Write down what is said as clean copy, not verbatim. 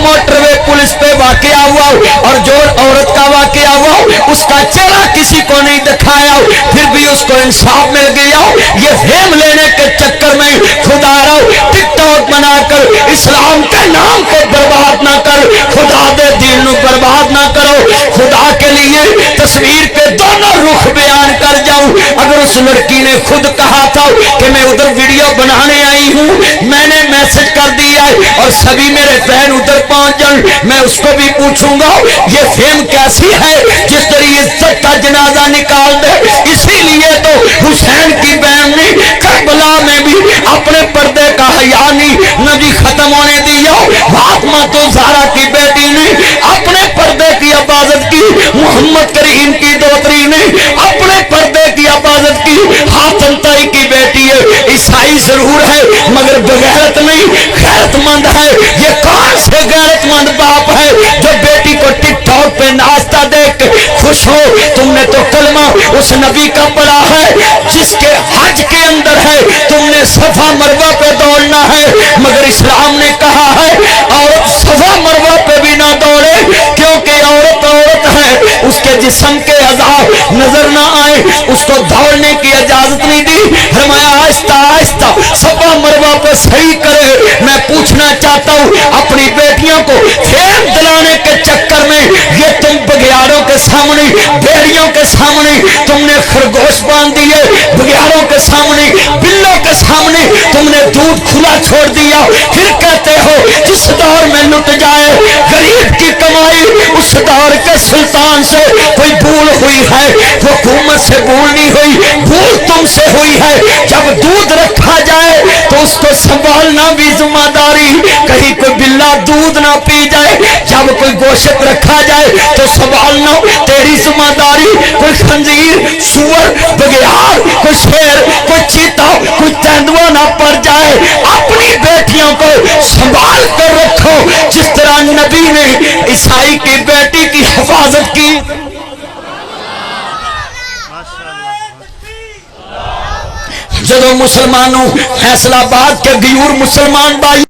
Motor way police पे वाकया हुआ और जो औरत का वाकया हुआ उसका चेहरा किसी को नहीं दिखाया, फिर भी उसको इंसाफ मिल गया। ये फेम लेने के चक्कर में खुदा रहो टिकटॉक बनाकर इस्लाम के नाम को बर्बाद ना कर, खुदा दे दीन को बर्बाद ना करो। खुदा के लिए तस्वीर के दोनों रुख बयान कर जाऊं। अगर उस लड़की ने खुद कहा था कि मैं उधर वीडियो बनाने आई हूं, मैंने मैसेज कर दिया है और सभी मेरे बहन उधर पहुंच जाए, मैं उसको भी पूछूंगा ये फेम कैसी है जिस तरह इज्जत का जनाजा निकाल दे। इसीलिए तो हुसैन की बहन ने करबला में भी अपने पर्दे का हया नहीं खत्म होने दिया। फातिमा तो ज़हरा की बेटी ने अपने पर्दे की हिफाजत की, मोहम्मद करीम की दोतरी ने अपने पर्दे की हिफाजत की। हाथन ताई की बेटी है, ईसाई जरूर है मगर बगैरत नहीं, गैरतमंद है। ये कौन से गैरतमंद बाप है जो बेटी को टिकटॉक पे नाचता देख के खुश हो? तुमने तो कलमा उस नबी का पढ़ा है जिसके हज के अंदर है, तुमने सफा मरवा पे दौड़ना है, मगर इस्लाम ने कहा है औरत सफा मरवा पे भी ना दौड़े, क्योंकि औरत औरत है, उसके जिस्म के अज़ाब नजर ना आए, उसको दौड़ने की इजाजत नहीं दी। फरमाया आहिस्ता आहिस्ता सफा मरवा पे सही करे। मैं पूछना चाहता हूँ अपनी बेटियों को फेम दिलाने के चक्कर में ये तुम बघियारों के सामने, भेड़ियों के सामने तुमने खरगोश बांध दिए, बघियारों के सामने, बिल्लों के सामने तुमने दूध खुला छोड़ दिया। फिर कहते हो जिस दौर में लुट जाए गरीब की कमाई, उस दौर के सुल्तान से कोई भूल हुई है, हुकूमत से भूल नहीं हुई, भूल तुमसे हुई है। जब दूध रखा जाए तो उसको संभालना भी जिम्मेदारी, कहीं कोई बिल्ला दूध ना पी जाए। जब कोई गोश्त रखा जाए तो संभालना तेरी जिम्मेदारी। कोई खंजीर, सुअर, बघियार, कोई शेर, कोई चीता, कोई तेंदुआ ना पड़ जाए। अपनी बेटियों को संभाल कर रखो जिस तरह नबी ने ईसाई की बेटी की हिफाजत की। जब मुसलमानों फैसलाबाद के गयूर मुसलमान भाई